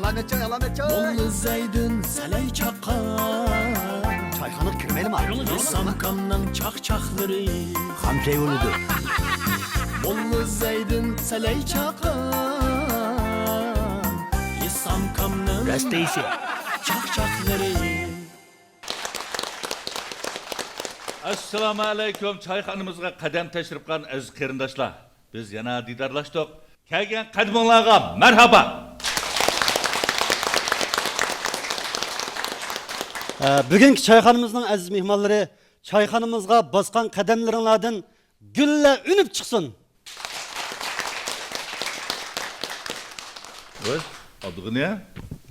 Alamet çay. Mollu Zeydin seley çakan. Çayxana kirmeyelim abi. Samkamdan çakçakları. Hamsey uludu. Mollu Zeydin seley çakan. Samkamdan Rasteysi. çakçakları. Assalamu alaykum. Çayxanamızga qadam tashrif qilgan aziz qarindoshlar. Biz yana diydorlashdik. Kelgan qadimlarga marhaba. Bugünkü çayxanamızın aziz mehmonlari çayxanamızga bosgan qadamlaringlardan gülle ünüp çıksın. O'z, adı ne?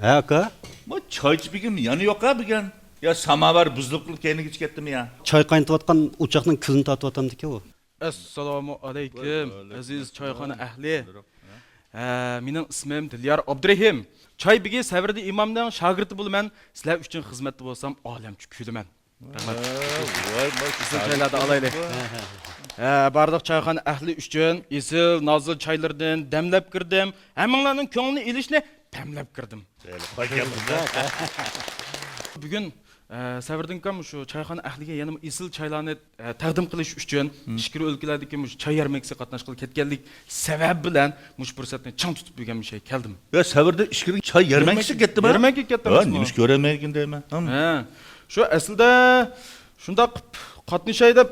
He aka. Bu çay içpigim yanı yok ha bugün. Ya samavar buzluqlik keyni ichib ketdimi ya? Çay qaynatıvatkan uçakның külünü tatıvatam deke o. Assalomu alaykum aziz choyxona ahli. Mening ismim Dilyar Abdurahim. Choy bigi Savirdi imomning shogirdi bo'laman. Sizlar uchun xizmatda bo'lsam olamcha kulaman. Rahmat. Voy, Sizlar choylarda olaylik. Barliq choyxona ahli uchun izil, nozil choylardan damlab kirdim. Hammanglarning ko'nglini ilishni tamlab kirdim. Bugun Savirdim kam shu choyxona ahliga yana isil choylarni taqdim qilish uchun ishkir o'lkalardagi choy yarmarkasiga qatnashib ketganlik sabab bilan mush fursatni chang tutib bo'lgan bir şey keldim. Ya Savirda ishkirga choy yarmarkasi ketdimi? Yarmarka ketdimi? Ha, nima ish ko'rolmaygan deyman. Shu aslida shunda qatnashay deb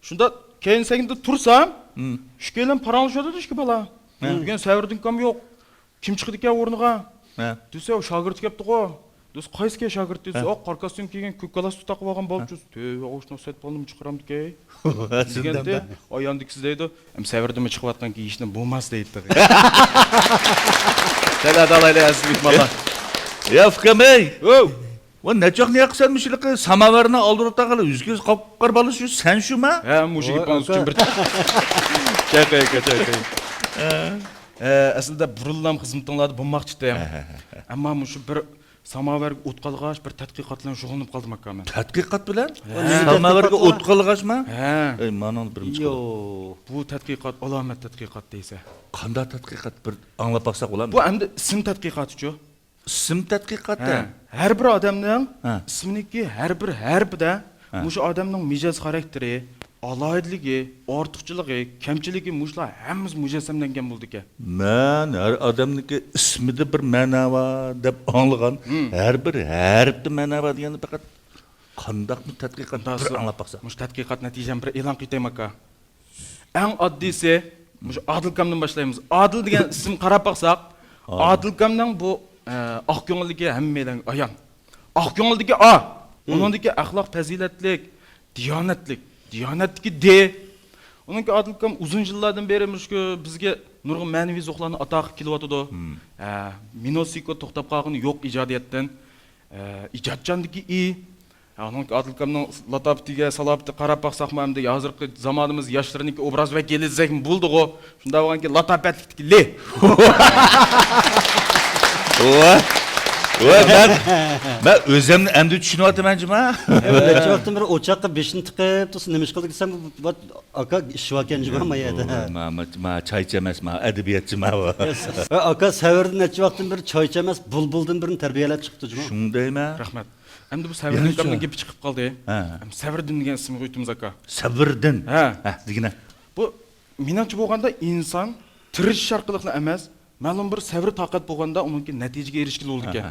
shunda keyin senda tursam, shu kelim paranglashadi ishki bola. Bugun Savirdim kam yo'q. Kim chiqdi ekan o'rniga? Desa, shogird kelibdi-ku. Do'st qaysiga shogird desa, qor kostyum kiygan, ko'k galstuk taqib olgan bolchus. Tövbe o'shni set bo'ldim chiqaramdi-ku. Deganda, oyandiksiz deydi. Ham Savirdimi chiqayotgan ki ishni bo'lmas deydi. Salat alaylar aziz mehmonlar. Ya Fukamey. Va nechoq ne qilsan mushliqi samavarni oldirib taqala yuzga qopqar bola shu sen shuma? Ha, mushigi pons uchun bir. Chaqay. Aslida burullam xizmatinglarda bo'lmoqchi edim. Ammo shu bir samavarga o't qalg'ash bir tadqiqot bilan shug'ullanib qoldim aka men. Tadqiqot bilan? Samavarga o't qalg'ashmi? Ey, mana birinchi. Yo, bu tadqiqot alomat tadqiqot deysa. Qanday tadqiqot bir anglab baqsaq bo'ladimi? Bu endi ism tadqiqoti-chu. Ism tadqiqoti. Har bir odamning isminiki har bir harfida mushu odamning mijoz xarakteri, aloyidligi, ortiqchiligi, kamchiligi mushlar hammasi mujassamlangan bo'ldi ekan. Men har odamniki ismida bir ma'no deb anglagan. Har bir harfda ma'no degani faqat qandaq bir tadqiqot bir anglab baqsaq. Mush tadqiqot natijasini bir e'lon qildim aka. Eng oddiysi mush Odilkamdan boshlaymiz. Odil degan ism qarab baqsaq, Odilkamning bu oq ko'ngilligi hammadan ayon. Oq ko'ngildagi A, uningdagi axloq fazilatlik, diyonatlik, diyonatdagi D. Uningki Odilkam uzun yillardan beri mushku bizga nurg'un ma'naviy zo'qlarni ato qilib kelyotdi. Minosiko to'xtab qolgani yo'q ijodiyatdan. Ijodchandagi I. Uningki Odilkamning latofatiga, salobati qarab baqsaqmi hamda hozirgi zamonimiz yoshlariniki obraz vakili desek bo'ldi-ku. Shunda bo'lganki latofatlikdagi L. Ben özümni endi düşünüyotiman-jima. necha vaqtdan beri o'choqqa beshini tiqib tursin, nima ish qildik desam, aka ish vakanjima ma yerda. Ma çaychi emas, ma adabiyotchima bu. Aka Savirdi necha vaqtdan beri choychi emas, bulbuldan birini tarbiyalab chiqibdi juma. Shundaymi? Rahmat. Endi bu Savirdinning gapi chiqib qoldi. Savirdin degan ismni qo'yibmiz aka. Savirdin. Degina. Bu menimcha bo'lganda inson tirishish orqali emas, ma'lum bir sabr toqat bo'lganda uningki natijaga erishgan bo'ldi ekan.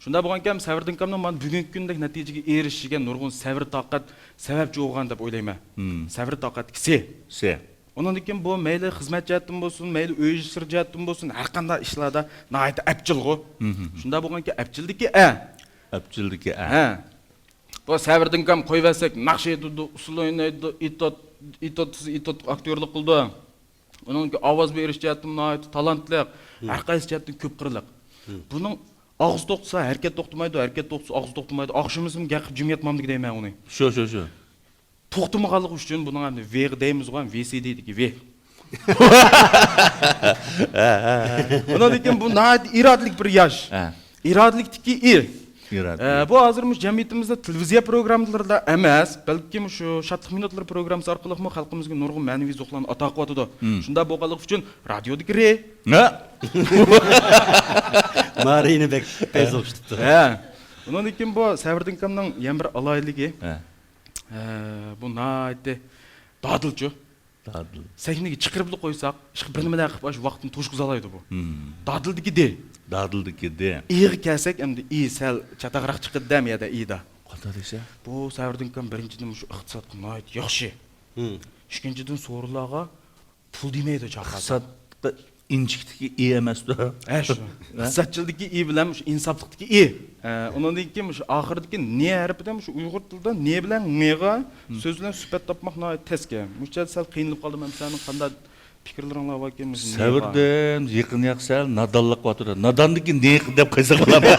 Shunda bo'lganki Savirdin kamning men bugungi kundagi natijaga erishishiga nurg'un sabr toqat sababchi bo'lgan deb o'ylayman. Sabr toqat se. Undan keyin bu mayli xizmat jihatdan bo'lsin, mayli uy ishlar jihatdan bo'lsin, har qanday ishlarda nihoyat apchilg'u. Shunda bo'lganki apchildiki Apchildiki Bu Savirdin kam qo'yversak, naqsh etdi, usul o'ynaydi, itot aktyorlik qildi. Uningki ovoz berish jihatdan nihoyat talantli, har qaysi jihatdan ko'p qirliq. Buning og'iz to'qsa, harakat to'xtamaydi, harakat to'qsa, og'iz to'xtamaydi. Oqshimizmi gapib jimyatmamdik deyman uni. Shu. To'xtamaganligi uchun buning ham V deymiz, VCD deydi, V. Undan keyin bu nihoyat irodalik bir yosh. Irodlikdagi radyo. Bu hozirmish jamiyatimizda televiziya programmalarida emas, balkim shu Shodlik minutlari programmasi orqali xalqimizga nurg'un ma'naviy zo'qlarni ato qilyotdi. Shunda bo'lganligi uchun radiodagi re. Ha? Marini bek tez o'qishibdi. Undan keyin bu Savrdinkamning yana bir aloyligi. Ha. Bu naydi dadilchi. Dadil. Sahnaga chiqirib qo'ysak, ish bir nima qilib shu vaqtni to'shqizalaydi bu. Dadildiki de. Dadildiki de. İyi kelsak, endi sal chataqroq chiqadi demiyada ida. Qata desa? Bu Savrdinkan birinchidan shu iqtisodga noit yaxshi. Ikkinchidan so'rilarga pul demaydi chaqirsa. Iqtisodda inchikdiki emasdi. Shu. Iqtisodchilikdagi bilan shu insoflikdagi undan keyin shu oxiridagi ne harfidan shu Uyg'ur tilida ne bilan ne'ga so'z bilan sifat topmoq noit tezga. Muchal sal qiynalib qoldim ham sening qanday fikrlaringlar bor ekan? Savrdan yaqin yaqsal nadonlik qilyapti. Nadondiki ne deb qo'ysa bo'ladimi?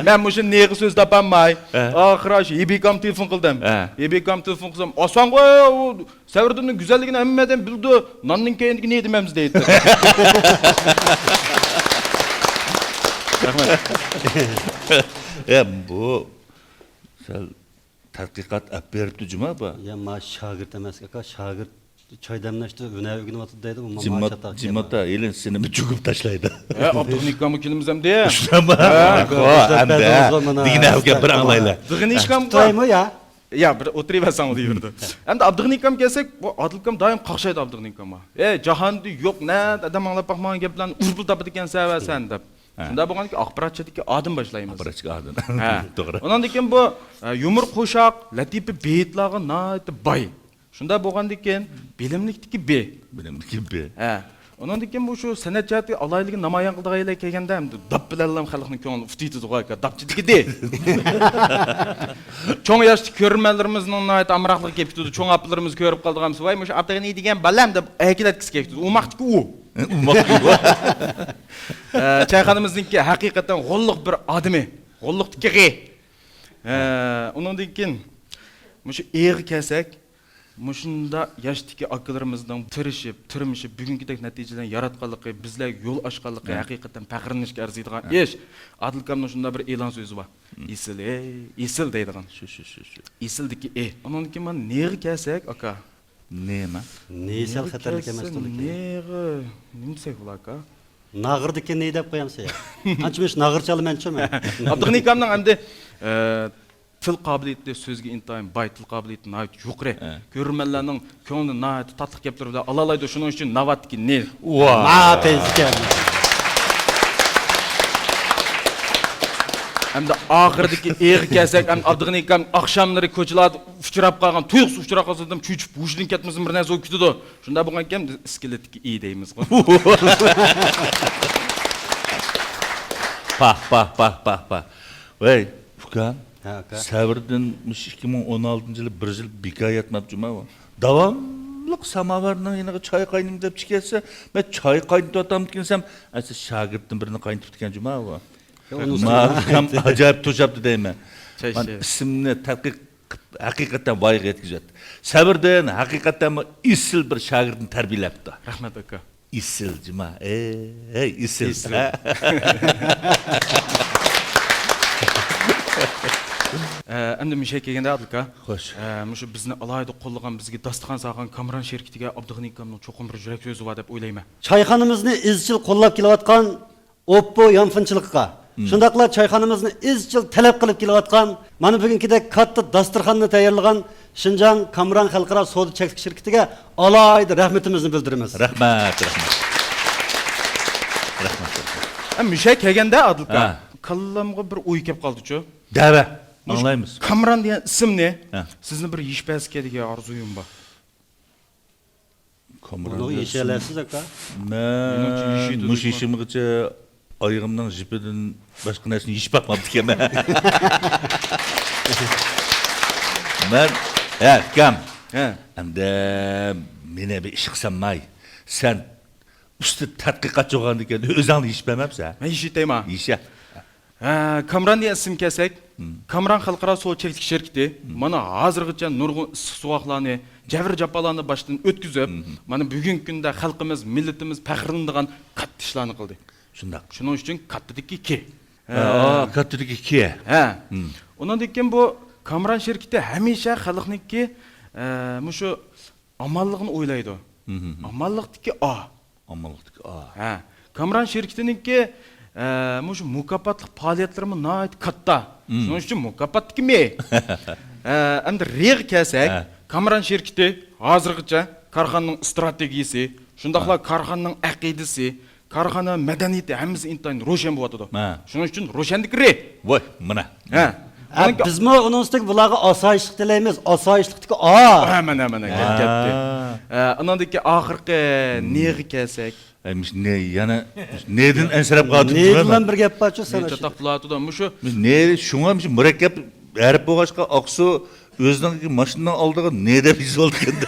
Men mushu ne'ga so'z topolmay, oxiri shu Ebikam telefon qildim. Ebikam telefon qilsam, "Oson qo'y, Savrdanning go'zalligini hammadan bildi. Nonning keyingi ne demamiz" deydi. Rahmat. Bu sal tadqiqot olib beribdi juma bu. Ya ma shogird emas aka, shogird choy damlashda huna o'rganyapti deydi, u Jimota elin seni jugib tashlaydi. Abdurnikom kelimiz ham de. Shunami? Deginavga bir anglaylar. Abdurnikom To'ymi ya? Ya bir o'tiraversan deyirdi. Endi Abdurnikom kelsak, bu Odilkom doim qaqshaydi Abdurnikomga. Jahonda yo'q, na adam anglab baxmagan gaplarni urpul topadi ekansan va sen deb. Shunda bo'lganki axborotchidagi odim boshlaymiz. Axborotchiga odim. To'g'ri. Undan keyin bu yumur qo'shoq, latifa beytlarga noita boy. Shunda bo'lgandan keyin bilimlikdagi be. Bilimlikdagi be. Undan keyin bu shu san'at jihati aloyligi namoyon qildiganlar kelganda ham dab bilan xalqning ko'nglini ufitdi qo'yga, dabchidiki de. Cho'ng yoshli ko'rmanlarimizning noita amroqligi kelib turdi. Cho'ng apalarimiz ko'rib qoldigan voy, mush Abdug'ani degan balam deb aykilatkisi kelib turdi. U maqtiki u. Çayxonamizningki haqiqatan g'olliq bir odami, g'olliqdiki. Undan keyin mushu eri kelsak, mushunda yoshdagi akalarimizdan tirishib, turmushib bugungidek natijadan yaratganligi, bizlarga yo'l ochganligi haqiqatan faxrlanishga arziydigan ish. Odilkamning shunda bir e'lon so'zi bor. Isil deydigan. Shu. Isildiki Undan keyin men neri kelsak, aka. Nima? Nesal xatarlik emas to'lik. Nima desak bo'lar aka? Nag'irdiki ne deb qo'yamsiz ya? Anchamish nag'irchali menchimi? Abdug'anikomning endi til qobiliyati so'zga intayin boy til qobiliyati nayt yuqori. Ko'rmanlarning ko'nglini nayt tatli gaplar bilan alalaydi. Shuning uchun navatki ne? Ma tezkan. Hamda oxiridagi kelsak, ham Abdug'anikom oqshomlari ko'chalarda uchrab qolgan, tuyuqsiz uchrab qolsam cho'chib bo'shdan ketmasin bir narsa o'kitdi. Shunda bo'lgan ekan iskeletdagi deymiz. Pah. Voy, ukam. Ha, aka. Savrdan 2016-yili 1 yil bekor yotmabjima bu. Davomliq samovarning yeniga choy qaynayim deb chiqsa, men choy qaynatib degensam, asli shogirdning birini qaynatib ekan juma bu. Ham ajoyib to'shabdi deyman. Men ismni tadqiq haqiqatan voyaga yetkazadi. Savrdan haqiqatan isil bir shogirdni tarbiyalabdi. Rahmat aka. Isil juma. Isil. Endi mishay kelganda Adilka. Xo'sh. Mushu bizni alayda qo'llagan, bizga dasturxon solgan Kamron sherkitiga Abdug'anikomning cho'qim bir yurak so'zi bor deb o'ylayman. Choyxonamizni izchil qo'llab kelayotgan Oppo yonfinchilikqa, shundaqla choyxonamizni izchil talab qilib kelayotgan, mana bugünkidek katta dasturxonni tayyorlagan Shinjang Kamron xalqaro savdo cheklik shirkatiga alayda rahmatimizni bildiramiz. Rahmat. Mishay kelganda Adilka, kallamga bir o'y kelib qoldi-chu. Dava. Anlaymiz. Kamron degan ism ne? Sizni bir yishpasga degan orzuyim bor. Kamron. Buni yeshalasiz aka. Men mush ishimgacha oyog'imning jipidan boshqa narsani yeyib boqmabdi ekanman. Men, kam. Endi meni bir ish qilsam-may. Sen usti tadqiqot jo'g'andan keyin o'zingni yeyib bermabsan. Men yishitayman. Yisha. Kamron degan ism kelsak, Kamron xalqaro savdo cheklik shirkati mana hozirgacha nurg'un issiq suvoqlarni, javr jafolarni boshdan o'tkazib, mana bugungi kunda xalqimiz, millatimiz faxrlanadigan katta ishlarni qildi. Shundoq. Shuning uchun kattadiki kattadagi ki. Ha. Ondan keyin bu Kamran şirketi hamisha xalqniki mushu amalligini o'ylaydi. Amallikdagi A. Amallıkdagi a. Ha. Kamran şirketiniki mushu mukofotlik faoliyatlarimiz nihoyat katta. Shuning uchun mukofotdagi me. Endi reg kelsak, Kamran şirketi hozirgacha korxonaning strategiyasi, shundaqla korxonaning aqidasi, korxona madaniyati hammasi intayin ro'shan bo'lyotdi. Shuning uchun ro'shanlik re. Voy, mana. Ha. Bizmi onun üstüne bularga osoyishlik tilaymiz. Osoyishlikdagi A. Mana ketdi. Anandaki oxirgi nega kelsak, Ne yana neden ensirab qoldi? Ne bilan bir gap borchu sana? chataqlatida mushu Ne şuna murakkab harf bo'lg'achqa oqsu o'zining mashinaning oldiga ne deb yozib oldi endi.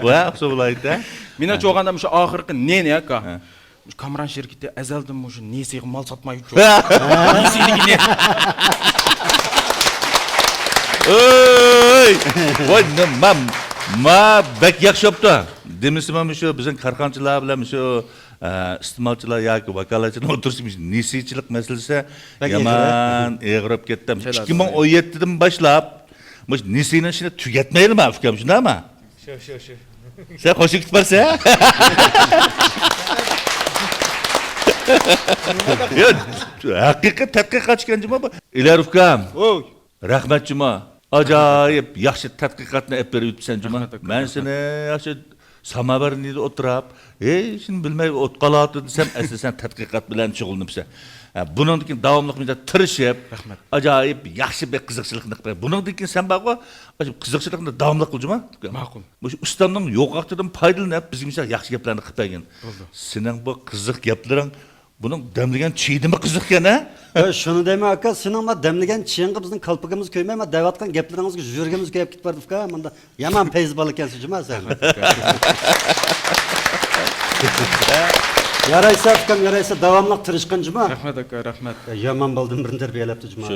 Va, oqsu bo'laydi. meni cho'g'anda mushu oxirgi ne aka? Kamran şirketi azaldan mushu nesiga mal sotmay yurdi. Nesidagi ne? Oy! Voy, ma bek yaxshi yaptı. Demisam shu bizning korxonchilar bilan shu iste'molchilar yoki vakolatchilar o'tirishimiz nesichilik masalasi yomon eg'irib ketdi. 2017dan boshlab mush nesini shuni tugatmaydimi ukam, shundaymi? Shu. Sen qo'shib ketib borsa? Haqiqiy tadqiqot chiqqan bu. Ilar ukam. Oy. Rahmat Cuma. Ajoyib yaxshi tadqiqotni olib berib o'tibsan Cuma. Men seni yaxshi samavarnida o'tirib, shuni bilmay o'tqaladi desam, asosan tadqiqot bilan shug'ullanibsan. Bundan keyin davomli tirishib, ajoyib yaxshi bir qiziqchilikni qilib. Bundan keyin sen baqo, qiziqchilikni davomli qil Cuma. Ma'qul. Bu ustamning yo'qligidan foydalanib, bizga yaxshi gaplarni qilib bergin. Sening bu qiziq gaplaring bunun demligen çiğdi mi kızık ya ne? Şunu deme aka, senin ma demligen çiğingi bizim kalpıgımız köymey ama devatkan gepleriniz jürgemiz köyüp git vardık ha. Manda yaman peyz balık kensi cuma sen. Yaraysa atkam yaraysa devamlı tırışkan cuma. Rahmet aka, rahmet. Yaman baldım birini terbiyelepti cuma.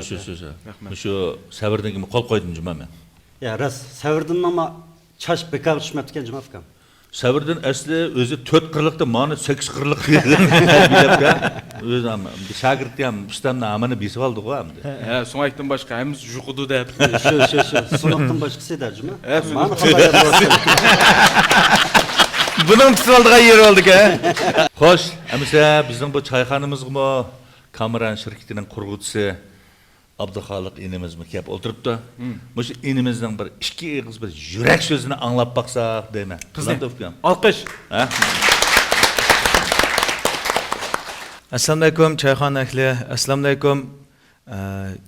Şu sevirden gibi kol koydum Cuma ben. Ya ras sevirdim ama çaş bekav düşmeptiken cuma fikam. Sevirden asli özü 4 kırlıkta mani 8 kırlık terbiyelepti. Özü ama şagird diyem ustamla amanı bisi aldı o amdı. Ha, so'ngakdan boshqa hamiz juqudu deb. Şu. Sınıftın başkası eder cuma. Mani Bunun tutaldığı yer olduk ha. Hoş, amisa bizim bu çayxanamız mı Kamran şirketinin kurgucusu Abduxaliq inimiz mi kep o'tiribdi. Mush inimizning bir ikki eg'iz bir yurak so'zini anglab baqsaq deyman. Alqish. Ha? Assalomu alaykum çayxona ahli, assalomu alaykum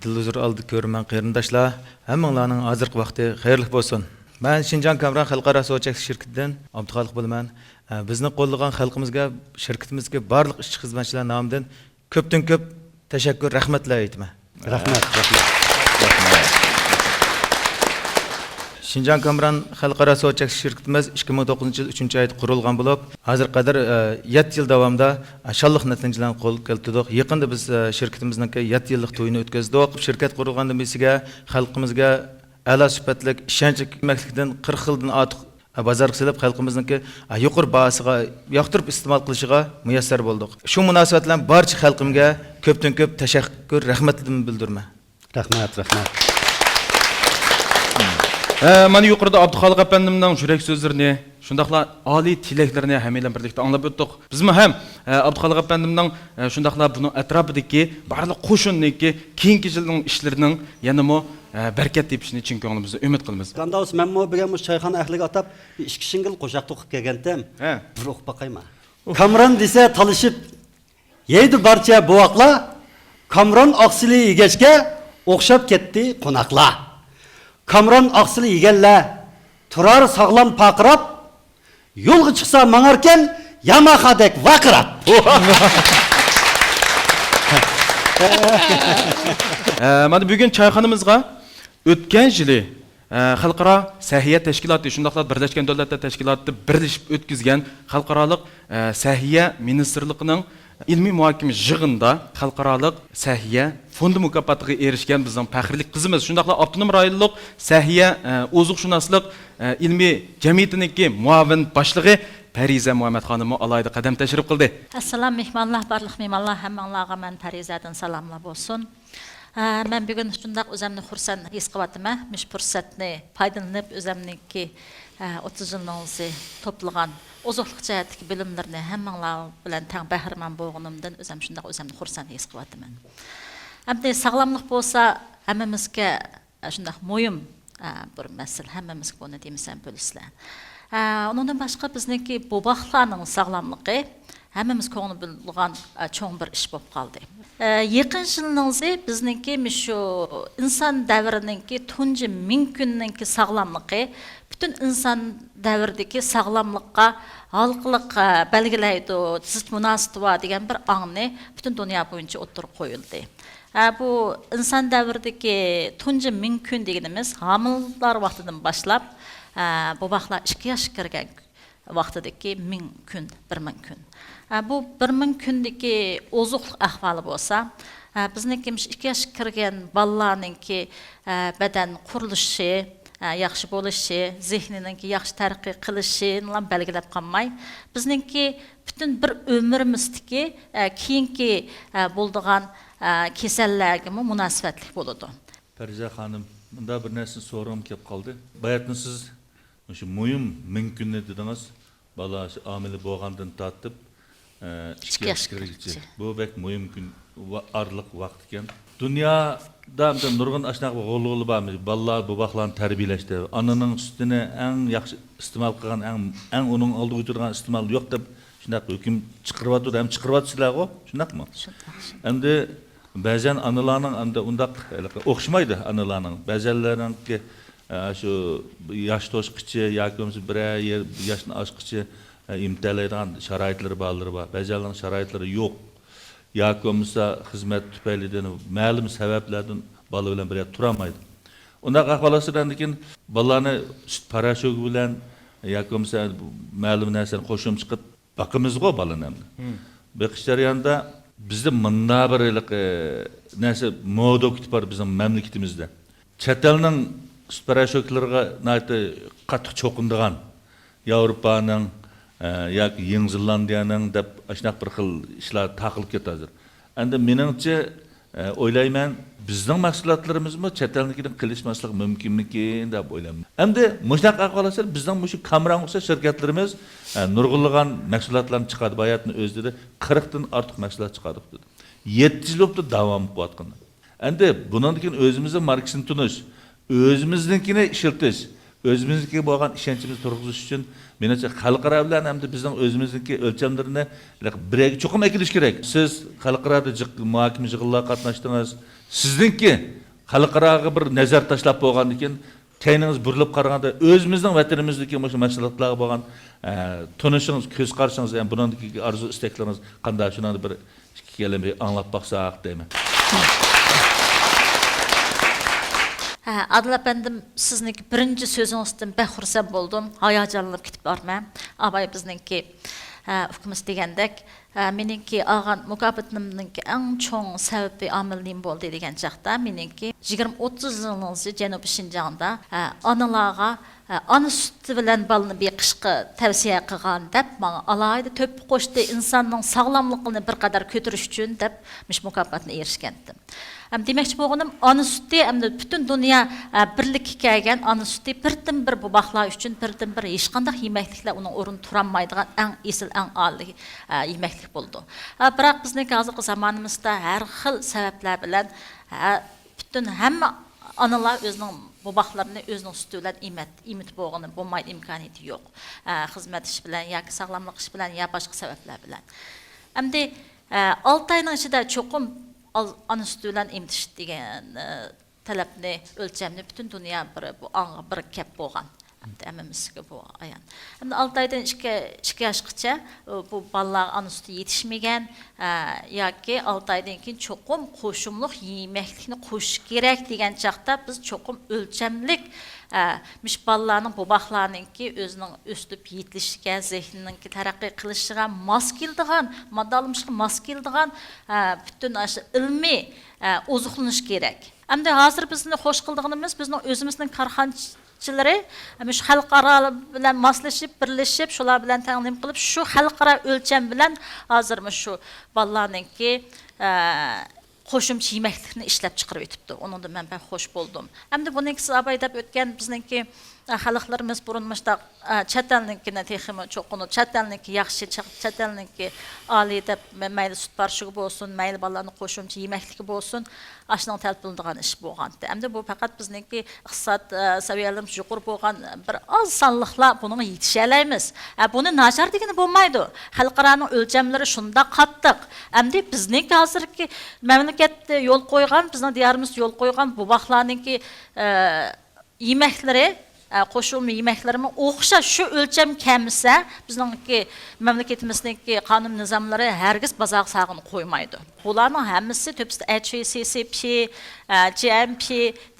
televizor oldi ko'rman qarindoshlar. Hammanglarning hozirgi vaqti xayrli bo'lsin. Men Shinjon Kamran xalqaro so'chak shirkatidan Abduxaliq bo'laman. Bizni qo'llagan xalqimizga, shirkatimizga barliq ishchi xizmatchilar nomidan ko'pdan ko'p tashakkur, rahmatlar aytaman. Rahmet. Shinjon Kamran xalqaro so'chak shirkatimiz 2009-yil 3-oyda qurilgan bo'lib, hozir qadar 7 yil davomida shalliq natijalarni qo'lga keltirdik. Yaqinda biz shirkatimizning 7 yillik to'yini o'tkazdik. Shirkat qurilgandan besiga xalqimizga a'lo sifatli ishonch ko'maklikdan 40 yildan ortiq bozor qilib xalqimizningki yuqori bahosiga yoqtirib iste'mol qilishiga muyassar bo'ldik. Shu munosabat bilan barcha xalqimga ko'pdan ko'p tashakkur, rahmatlarimni bildiraman. Rahmat. Mana yuqorida Abduxaliq apandimning yurak so'zlarini, shundaqla oliy tilaklarini hammalar birlikda anglab o'tdik. Bizmi ham Abduxaliq apandimning shundaqla buning atrofidagi barliq qo'shinniki keyingi yilning ishlarining yanamo berkat tepishini chin ko'nglimizda umid qilamiz. Qandaus men mo bilgan bu çayxana ahliga atab ikki shingil qo'shaq to'qib kelgandim. Bir o'qib baqayman. Kamran desa talishib yeydi barcha buvoqlar. Kamran oqsili yegachga o'xshab ketdi qo'naqlar. Kamran oqsili yeganlar turar sog'lom paqirab, yo'lga chiqsa mang'arkan Yamahadek vaqirab. Mana bugun çayxonamizga o'tgan yili xalqaro sahiya tashkiloti, shundaqla Birlashgan Davlatlar Tashkiloti birlashib o'tkazgan xalqaroliq sahiya ministrligining ilmiy muhokama yig'inida xalqaroliq sahiya fondi mukofotiga erishgan bizning faxrlik qizimiz, shundaqla avtonom rayonlik sahiya ozuqshunoslik ilmiy jamiyatiniki muavin boshlig'i Pariza Muhammad xonimi alayda qadam tashrif qildi. Assalamu mehmonlar, barliq mehmonlar, hammalarga men Parizadan salomlar bo'lsin. Men bugun shundaq o'zimni xursand his qilyapman. Mush fursatni foydalanib o'zimniki 30 yilning to'plagan ozuqliq jihatdagi bilimlarni hammalar bilan teng bahramand bo'lganimdan o'zimni xursand his qilyapman. Hamda sog'lomlik bo'lsa, hammamizga shundaq muhim bir masala, hammamizga buni demasam bo'lasizlar. Ondan başqa bizniki bobaqlarning sog'lomligi hammamiz ko'ngil bilgan cho'ng bir ish bo'lib qoldi. Yaqin yillarda bizniki shu inson davrininki tunji 1000 kunninki sog'lomligi butun inson davridagi sog'lomlikqa halqiliq belgilaydi, zid munosib degan bir ongni butun dunyo bo'yicha o'ttirib qo'yildi. Bu inson davridagi tunji 1000 kun deganimiz homillar vaqtidan boshlab bu vaqtlar 2 yoshga kirgan vaqtidagi 1000 kun, 1000 kun. Bu 1000 kundagi ozuqliq ahvoli bo'lsa, bizniki 2 yoshga kirgan bolalarninki badan qurilishi, yaxshi bo'lishi, zehnininki yaxshi taraqqiy qilishini belgilab qolmay, bizniki butun bir umrimizdagi keyingi bo'ladigan kasallarga munosabatli bo'ladi. Pariza xonim, bunda bir narsa so'ragim kelib qoldi. Bayatni siz shu muhim 1000 kunni dedingiz, bola amili bo'lgandan tortib 2 yoshgacha. Bu bek muhim kun arliq vaqt ekan. Dunyoda nurg'un ashnaqa g'olg'oli bormi? Bolalar bu vaqtlarni tarbiyalashdi. Onaning sutini eng yaxshi iste'mol qilgan, eng uning oldiga turgan iste'mol yo'q deb shunaqa hukm chiqaryapti, ham chiqaryapsizlar-ku, shundaqmi? Endi ba'zan onalarning undaq o'xshamaydi onalarning. Ba'zanlarninki shu yosh to'shqichi yoki bo'lmasa bir yoshni oshqichi imtihonlaydigan sharoitlari borlari bor. Ba'zanlarning sharoitlari yo'q. Yoki bo'lmasa xizmat tufaylidan ma'lum sabablardan bola bilan birga tura olmaydi. Undaq ahvollardan keyin bolalarni sut parashogi bilan yoki bo'lmasa ma'lum narsani qo'shib chiqib boqimizga bolani. Beqish jarayonida bizda munda bir narsa moda ketib bor bizning mamlakatimizda. Chet elning sut parashoklariga qattiq cho'qindigan Yevropaning yoki Yangi Zelandiyaning deb shunaqa bir xil ishlar taqilib ketadi. Endi meningcha o'ylayman, bizning mahsulotlarimizmi chet elnikidan qilishmaslik mumkinmikin deb o'ylayman. Endi mushaq ahvollar bizning mushu Kamran o'xshash shirkatlarimiz nurg'unlagan mahsulotlarni chiqardi. Bayatni o'zida 40 dan ortiq mahsulot chiqarib dedi. 7 yil o'tib davom qilyapti. Endi bundan keyin o'zimizning markasini tunish, o'zimiznikini ishiltish, o'zimizga bo'lgan ishonchimizni turg'izish uchun menimcha xalqaro bilan hamda bizning o'zimizniki o'lchamlarini birga cho'qim ekilish kerak. Siz xalqaroda muhokama yig'inlarga qatnashdingiz. Sizningki xalqaroga bir nazar tashlab bo'lgandan keyin tayningiz burilib qaraganda o'zimizning vatanimizdagi o'sha mahsulotlarga bo'lgan tunishingiz, ko'z qarashingiz, ham buningki arzu istaklaringiz qanday shuni bir ikki kelima anglab baqsaq deyman. Adil efendim, sizniki birinci sözünüzden ben xursand oldum. Hayacanlanıp gidip barman. Abay bizninki hükümüz degandek, meninki alğan mukafatımninki en çoğun sebebi amilliğim boldu degen çaqda, meninki 20-30 yılınızı Janubi Şinjan'da analarga ana sütü bilen balını bir qışqı tavsiye qilgan deb, bana alayda töp qo'shdi insanның sağlamlığını bir qadar kötürüş üçün deb mukafatını erişkendim. Demek ki boğunum, ana sütü, bütün dünya birlik hikayen ana sütü birden bir bu baxlar üçün, birden bir hiçqandaq yemeklikler onun orun turanmaydıgan en esil, en ali yemeklik buldu. Bırak bizdeki hazırkı zamanımızda her xil sebepler bilen bütün hem analar özünün bu baxlarını özünün sütü bilen imit boğunum, bulmaydı imkaniyeti yok. Hizmet iş bilen, ya sağlamlık iş bilen, ya başka sebepler bilen. Hem de 6 ayının içinde çokum ana sütü bilen imtiş degen talabni ölçemni bütün dünya bu anga bir kep bo'lgan. Hammamizga bu ayan. Endi 6 aydan 2 yoshgacha bu bolalar ana sütü yetishmagan yoki 6 aydan keyin cho'qim qo'shimliq yemeklikni qo'shish kerak degan chaqda biz cho'qim o'lchamlik mish bolalarning bu baxlarninki o'zining o'sib yetilishiga, zehnininki taraqqiy qilishiga mos keladigan, moddalımışga mos keladigan bütün aşı ilmiy ozuqlanish kerak. Endi hozir bizni xo'sh qildig'imiz bizning o'zimizning çileri şu xalqaro bilan moslashib, birlashib, shular bilan tanglim qilib, shu xalqaro o'lcham bilan hozirmi shu bolalarninki qo'shimcha yemeklikni ishlab chiqarib o'tibdi. Onunda men xo'sh bo'ldim. Hamda buninki abay deb o'tgan bizningki xalqlarimiz burunmishda chet elninkini texmi cho'qini, chet elniki yaxshi, chet elniki oliy deb mayli sut parshiga bo'lsin, mayli bolalarni qo'shimcha yemekligi bo'lsin, ashning talpinadigan ish bo'lgandi. Hamda bu faqat bizningki iqtisod saviyalarimiz yuqori bo'lgan bir oz sonliqlar buni yetisha olamiz. Buni nachar degani bo'lmaydi. Xalqaro o'lchamlari shunda qattiq. Hamda bizning hozirgi mamlakatda yo'l qo'ygan, bizning diyorimiz yo'l qo'ygan bu vaqtlarninki yemeklari qo'shilma yemeklarimiz o'xshash shu o'lcham kamsa bizningki mamlakatimizningki qonun nizomlari hargiz bozorga sog'ini qo'ymaydi. Bularning hammasi topsi HACCP, GMP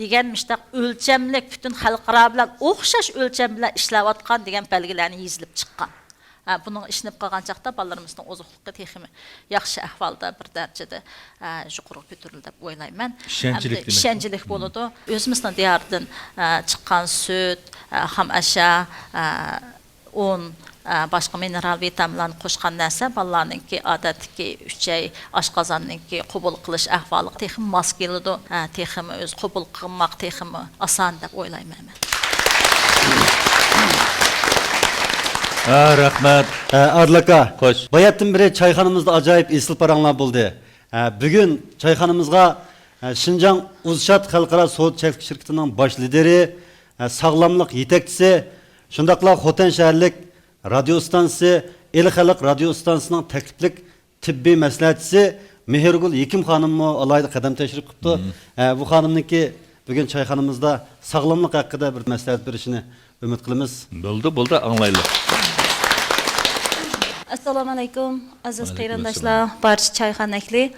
degan mishtaq o'lchamlik butun xalqaro bilan o'xshash o'lcham bilan ishlayotgan degan belgilarni yozilib chiqqan. Bunun işini qilgan chaqda bolalarımızın ozuqliqi texmi yaxshi ahvolda bir darajada yuqori ko'tarildi deb o'ylayman. Ishonchlik bo'ladi. O'zimizning diyordan chiqqan sut, ham asha, un, boshqa mineral vitaminlarni qo'shgan narsa bolalarninki odatdagi 3 oy oshqozonninki qabul qilish ahvoli texmi mos keladi, texmi o'z qabul qilmoq texmi oson deb o'ylayman. Rahmat. Adil aka, Xo'sh. bayatdan beri çayxanamızda acayip esil paranglar bo'ldi. Bugün çayxanamızga Şinjan Uzşat Xalqaro Soğut Çelik şirketining bosh lideri, sağlamlık yetakchisi, shundaqla Xotan shaharlik radio stansiyasi, El Xalq radio stansiyasining takliflik tibbiy maslahatchisi Mehrgul Yekim xonimmi alayda qadam tashrif qilibdi. Bu xonimniki bugün çayxanamızda sağlamlık haqida bir maslahat berishini umid qilamiz. Bo'ldi, anglaylik. Assalomu alaykum aziz qarindoshlar, barcha çayxonakli.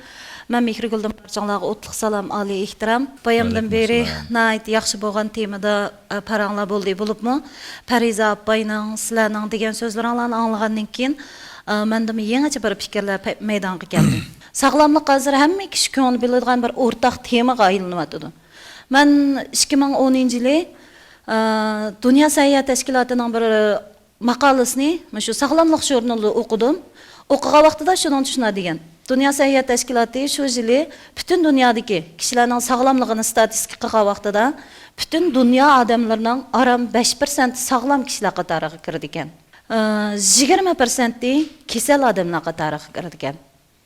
Men Mehrguldan barchalarga o'tliq salom, oliy ehtirom. Bayamdan beri nayt yaxshi bo'lgan temada paranglar bo'ldi bo'libmi? Pariza abayning sizlarning degan so'zlaringlarni anglagandan keyin menda yangicha bir fikrlar maydonga keldi. Sog'lomlik hozir hamma kishi ko'ngil biladigan bir o'rtaq temaga aylanyapti. Men 2010-yili Dünya Sağlık Teşkilatı'nın bir maqalasini shu sog'lomlik jurnalida o'qidim. O'qigan vaqtida shuni tushunadigan. Dünya Sağlık Teşkilatı shu yili butun dunyodagi kishilarning sog'lomligini statistika qilgan vaqtida butun dunyo odamlarining aram 5% sog'lom kishilar qatoriga kirdi ekan. 20% kasal odamlar qatoriga kirdi ekan.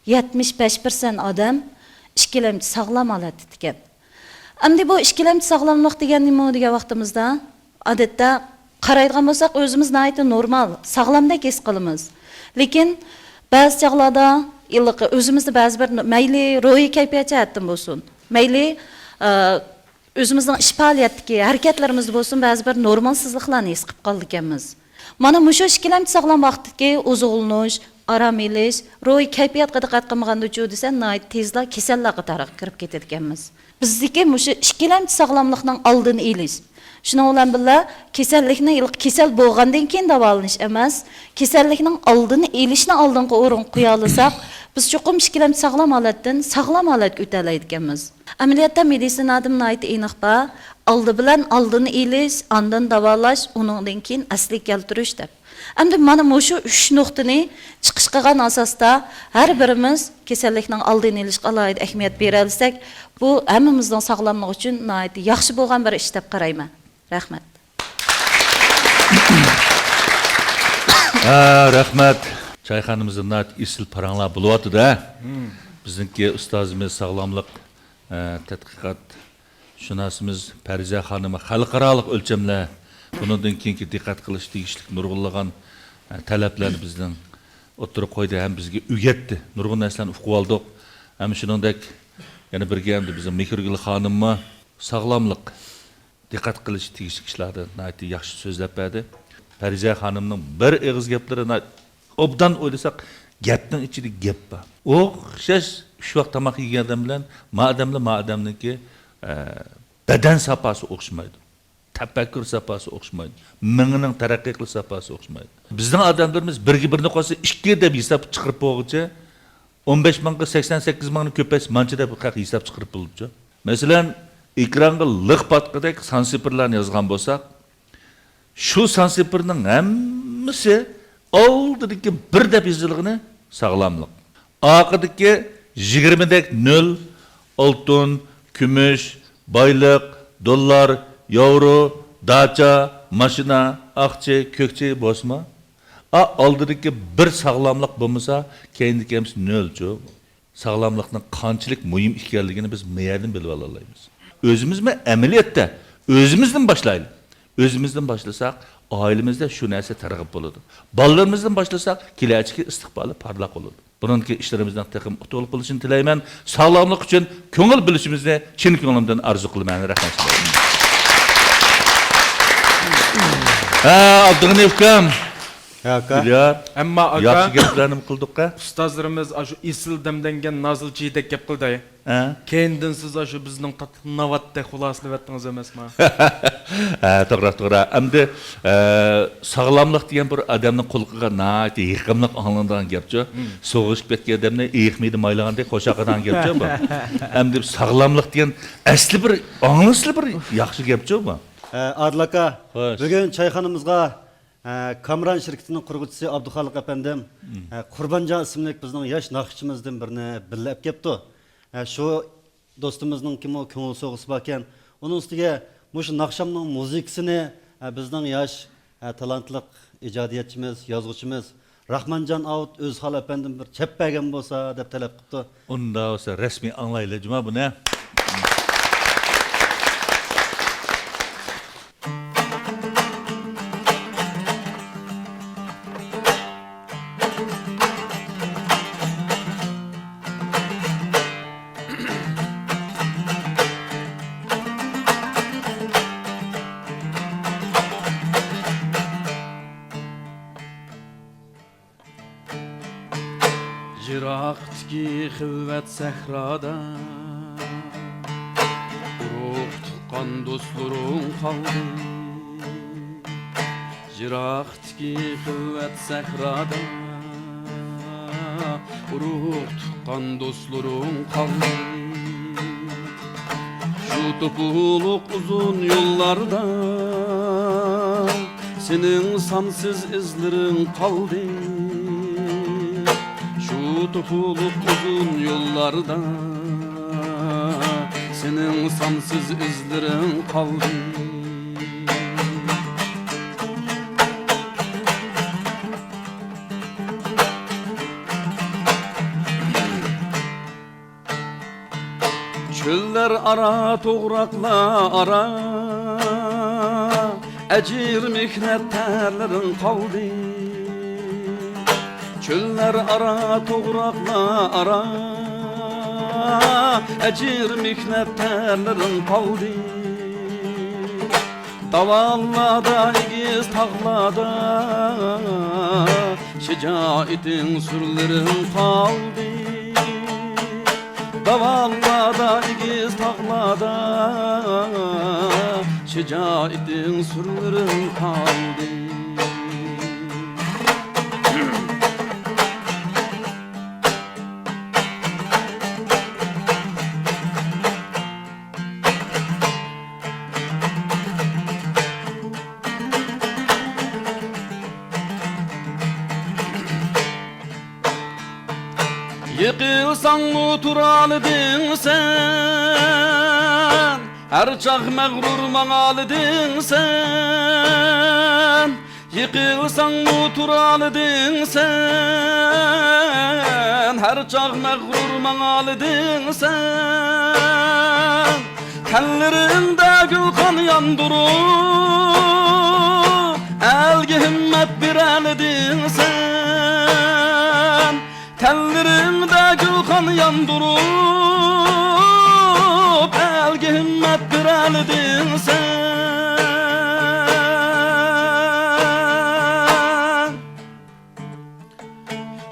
75% odam ikkilamchi sog'lom holatda ekan. Endi bu ikkilamchi sog'lomlik degan nima degan vaqtimizda odatda qaraydigan bo'lsak o'zimiz nayta normal, sog'lomdek his qilamiz. Lekin ba'zi chaqlarda ilqi o'zimizda ba'zi bir mayli ro'yi kayfiyat jihatdan bo'lsin, mayli o'zimizning ish faoliyatdagi harakatlarimizda bo'lsin, ba'zi bir normalsizliklarni his qilib qoldik ekanmiz. Mana shu ikkilamchi sog'lom vaqtdagi o'zg'ilnish, aram elish, ro'y kayfiyatga diqqat qilmaganda desa nayt tezla kasallar qatoriga kirib ketadi ekanmiz. Bizdagi shu ikkilamchi sog'lomlikning oldini olish. Shuning bilan birga kasallikni kasal bo'lgandan keyin davolanish emas, kasallikning oldini olishni oldinga o'rin qo'ya olsak, biz cho'qim ikkilamchi sog'lom holatdan sog'lom holatga o'ta oladi ekanmiz. Amaliyotda meditsinadam nayt aniq bor, oldi bilan oldini olish, ondan davolash, uningdan keyin asli keltirish deb. Endi mana shu 3 nuqtani chiqish qilgan asosda har birimiz kasallikning oldini olishga alohida ahamiyat bera olsak, bu hammamizning sog'lomligi uchun nayt yaxshi bo'lgan bir ish deb qarayman. Rahmat. Rahmat. Çayxanamızda nayt isil paranglar bo'lyapti-da. Bizningki ustozimiz sog'lomlik tadqiqot shunasimiz Pariza xonimi xalqaro o'lchamlar bundan keyingi diqqat qilish tegishli nurg'unlagan talablarni bizning o'tirib qo'ydi ham bizga o'rgatdi. Nurg'un narsalarni o'qib oldik. Ham shuningdek yana birga ham bizning Mehrgul xonimmi sog'lomlik diqqat qilish tegishli ishlarni nayt yaxshi so'zlab berdi. Pariza xonimning bir og'iz gaplarini obdan o'ylasak, gapning ichida gap bor. O'xshash shu vaqt tomoq yegan odam bilan ma'adamniki badan saposi o'xshamaydi. Tafakkur saposi o'xshamaydi. Mingining taraqqiy qilish saposi o'xshamaydi. Bizning odamlarimiz birga-birini qo'ysa 2 deb hisob chiqarib qo'yguncha 15 mingga 88 mingni ko'payish mancha deb hisob chiqarib bo'libdi. Masalan, ekranga liq patqidek sansipirlarni yozgan bo'lsak, Şu sansepirning hammasi oldidagi bir deb yozilgani sog'lomlik. Oqirdagi 20 dek 0 oltin, kumush, boylik, dollar, yevro, dacha, mashina, aqchi, ko'kchi bosma. Oldidagi bir sog'lomlik bo'lmasa, keyindagi hamsi 0-chu. Sog'lomlikning qanchalik muhim ekanligini biz mayerdan bilib olamiz. O'zimizmi amaliyotda o'zimizdan boshlaylik. O'zimizdan boshlasak, oilamizda shu narsa targ'ib bo'ladi. Bolalarimizdan boshlasak, kelajakki istiqboli parlaq bo'ladi. Buningki ishlarimizdan taqim utuqlik bo'lishini tilayman. Sog'lomlik uchun ko'ngil bilishimizni chin ko'nglimdan arzu qilaman. Rahmat. Abdug'ani ukam. Aka. Bilyar. Ammo aka, Yaxshi gaplarni qildik-a? ustozlarimiz shu isil damlangan nozilchidek gap qildi. Kendin siz shu bizning qatnavatda xulosalab etdingiz emasmi? To'g'ri. Endi sog'lomlik degan bir odamning qo'lqiga nati yiqimliq anglanadigan gapchi. So'g'ishib ketgan odamni yiqmaydi maylagandek qo'shaqadan gapchi bu. Endi sog'lomlik degan asli bir anglasli bir yaxshi gapchi bu. Adil aka, Xo'sh. bugün çayxanamızga Kamran şirketinin kurgucusu Abduxaliq efendim Qurbanjon ismli bizning yosh naqshchimizdan birini billab kelibdi. Şu dostumuzning kim o ko'ngil so'g'isi bor ekan, uning ustiga shu naqshamning muzikasini bizning yosh talantli ijodiyatchimiz, yozuvchimiz Rahmanjon Avut O'zxal efendim bir chappagan bo'lsa deb talab qilibdi. Unda olsa rasmiy anglaylik juma buni. Jiroqdagi xilvat sahrada urug' tuqqan do'stlaring qoldi. Jiroqdagi xilvat sahrada urug' tuqqan do'stlaring qoldi. Shu to'puluq uzun yo'llarda sening sonsiz izlaring qoldi. Topluluk uzun yollarda senin sansız izlerin kaldı. Çöller ara, toğrakla ara, ecir mihnet terlerin kaldı. Çöller ara, toğrakla ara, ecir mihnet terlerin kaldı. Davallada, igiz tağlada, şecaitin sürlerin kaldı. Davallada, igiz tağlada, şecaitin sürlerin kaldı. Yıkılsan oturaldın sen, her çağ mağrur mağaldın sen. Yıkılsan oturaldın sen, her çağ mağrur mağaldın sen. Tellerinde gülkan yandırıp, elge himmet bir eldin sen. Tellerinde gülkan yandırıp, elge himmet bir eldin sen.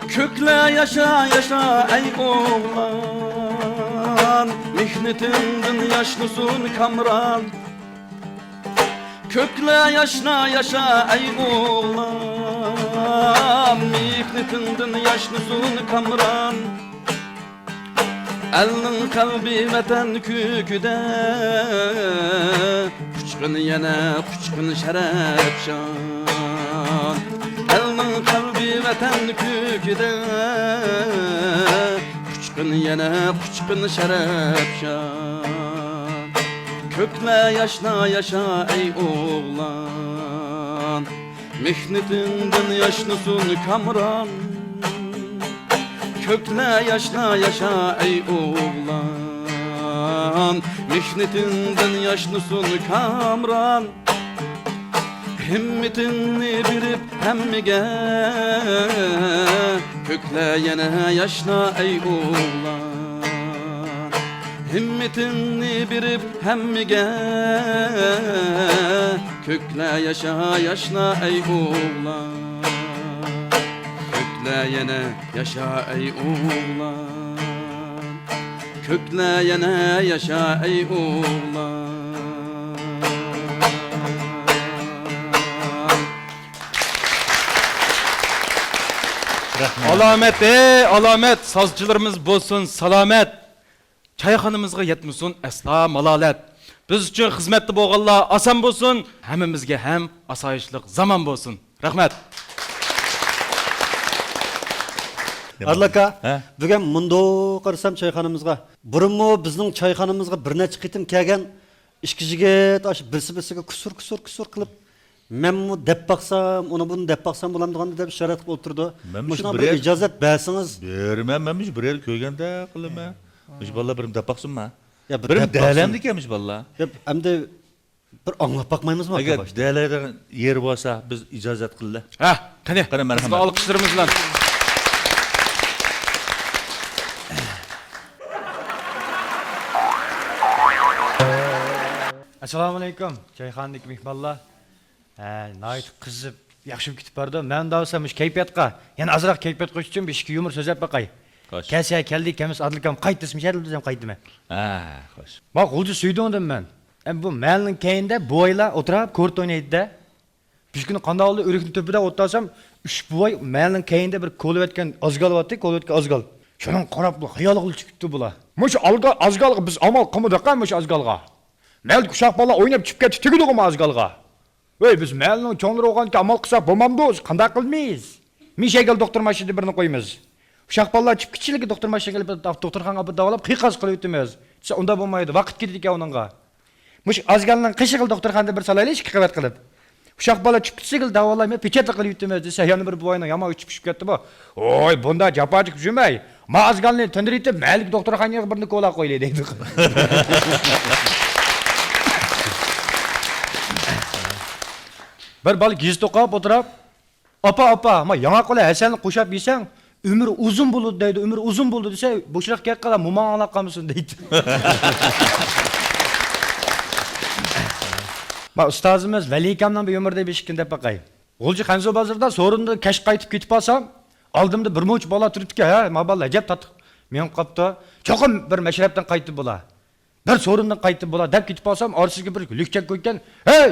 Kökle yaşa yaşa ey oğlan, mihnetinden yaşlısın Kamran. Kökle yaşna yaşa ey oğlan, mihnetinden yaşlısın Kamran. Elinin kalbi vatan küküde, Kuçkın yana uçqun şarapşan elning qalbi vatan ko'kida quchqin yana quchqin şarapşan ko'kla yaşna yaşa ey oğlan mehnetindan yaşlısın kamran kökle yaşna yaşa ey oğlan mehnetinden yaşlısın kamran himmetini bilip hemmige kökle yine yaşna ey oğlan himmetini bilip hemmige kökle yaşa yaşna ey oğlan kökleyene yaşa ey oğlan kökleyene yaşa ey oğlan Alamet alamet sazcılarımız bolsun salamet çayxanamızga yetmesin asla malalet biz üçün xizmatda bo'lganlar oson bo'lsin hammamizga ham asoyishlik zamon bo'lsin rahmat Adlaka, He? bugün mundo qarasam çayxanamızga. Burunmu bizning çayxanamızga bir necha qitim kelgan ikki yigit aş birsi-birsiga kusur qilib, menmu deb baqsam, uni buni deb baqsam bo'lamdiganda deb ishorat qilib o'tirdi. Men Shuna shu bir bir- ijozat bersangiz, Bermem, ben bir yer köygende kılıma. Müş balla birim depaksın mı? Ya bir Birim depaksın. değerlendi kemiş balla. deb endi bir anglab bakmaymizmi aka Eğer boshda? değerlerden yer varsa biz icazet kılla. ha qani Qani, marhamat. sizga olqishlarimiz bilan Assalomu alaykum. Çayxonadagi mehmonlar. Nayt qizib, yaxshi ketib bordi. Men davsam ish kayfiyatga, yana azroq kayfiyat qo'shish uchun bir ikki yumor so'zlab baqay. Xo'sh. Kelsa keldik, kemiz adlikam qaytdismi, shadildizam qaytdimi? Ha, hoş. Bak, g'ulji suydim men. Bu menning keyinda bo'ylar o'tirib ko'rt o'ynaydi-da. Bir kuni qanday oldi o'rikning tepida o'tirsam, 3 bo'y menning keyinda bir ko'layotgan azgalyapti, ko'layotgan azgal. Shuning qarab bu xayoliga chiqibdi bular. Mush alga azgalga biz amal qilmadik-a mush azgalga. Mel kuşaq bala oynab chiqib ketib tegidimi azgalga. Voy biz melning cho'ndir o'g'anki amal qilsak bo'lmamdi, qanday qilmaymiz? Mishagel doktor mashina birini qo'yamiz. Uşaq balalar chiqib ketchiligi doktor mashina kelib doktorxonaga bir davolab qiqaz qilib o'tamiz. Desa unda bo'lmaydi, vaqt ketdi ekan uningga. Mush azgalning qishig'il doktorxonada bir salaylik ikki qavat qilib. Uşaq bala chiqib ketsigil davolaymi pechatli qilib o'tamiz desa yana bir bo'yning yomon uchib pishib ketdi bu. Oy, bunda japochik jumay. Ma azgalni tindiritib, malik doktorxonaga birini ko'la qo'ylaydi deydi. Bir bal giz to'qab o'tirib, "Apa, ma yana qo'la Hasanni qo'shab yesang, umr uzun bo'ladi" deydi. Umr uzun bo'ldi desa, bo'shroq kelib qala mumon alaqamisiz deydi. Ma ustozimiz Vali akamdan bir umrda beshikkin deb baqay. G'ulji Xanzo bozorda so'rinda kash qaytib ketib olsam, oldimda bir mo'ch bola turibdi-ku, ha, ma bola ajab tatib men qopdi. Cho'qim bir mashrabdan qaytib bo'la. Bir so'rindan qaytib bo'la deb ketib olsam, orsiga bir lükchak qo'ygan. "Hey,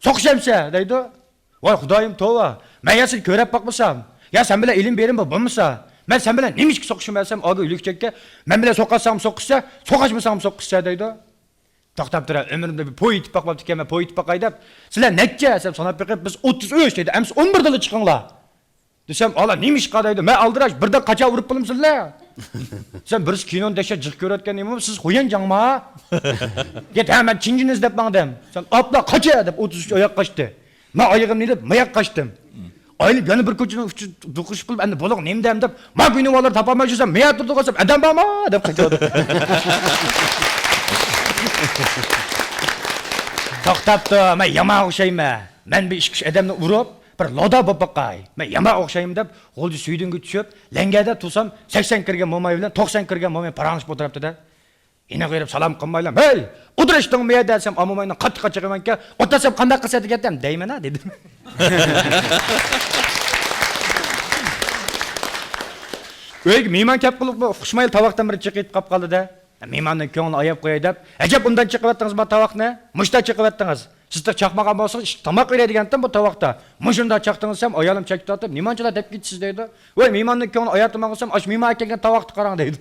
so'qshamsa" deydi. Voy Xudoyim tova. Men yasini ko'rib boqmasam, ya sen bilan ilm berim bo'lmasa, men sen bilan nimishki so'qishmasam, oga lükchakka, men bilan so'qasam so'qishsa, so'qashmasam so'qishsa deydi. To'xtab tura, umrimda bir poy itib boqmabdi ekan, men poy itib boqay deb, "Sizlar necha?" desam, sanab beqib, "Biz 33" dedi. "Ems 11 dili chiqinglar." Desam, "Ala nimishqa" deydi. "Men aldirash birdan qacha urib bilimsizlar?" Sen bir kinoni desha jiq ko'rayotgan imom, siz qo'yan jangma. Get hemen chinjiniz deb mangdim. Sen "Atla qacha" deb 33 oyoq qochdi. Men oyog'imni ilib, mayoq qochdim. Aylib yana bir ko'chani duqish qilib, endi bo'liq nemdam deb, "Ma buynovalar topolmay yursam, men turdi qolsam, adam bormi?" deb qaytadi. To'xtabdi, men yama o'xshayman. Men bir ish odamni urib, bir loda bo'lib boqay. Men yama o'xshayman deb, g'ulji suydinga tushib, langada tursam, 80 kirgan mo'may bilan 90 kirgan mo'may parangish o'tiribdi-da. Ina qo'yib salom qilmaylam. "Hey, o'tirishdingmi men desam, amomaydan qattiq chiqamanka, o'tasam qanday qilsa degadim, deyman-a" dedim. O'y, mehmon kelib qilib, xushmayl tovoqdan bir chiqib qolib qoldi-da. Mehmonning ko'ngli oyab qo'yay deb, "Ajab undan chiqyaptingiz bu tovoqni? Mushta chiqyaptingiz. Sizda chaqmagan bo'lsangiz, tomoq beradigan-da bu tovoqda. Mushunda chaqdingiz ham oyalim chakib tortib, nimanchalar deb ketsiz" deydi. "Voy, mehmonning ko'ngli oyatmagan bo'lsam, ash mehmon kelgan tovoqni qarang" deydi.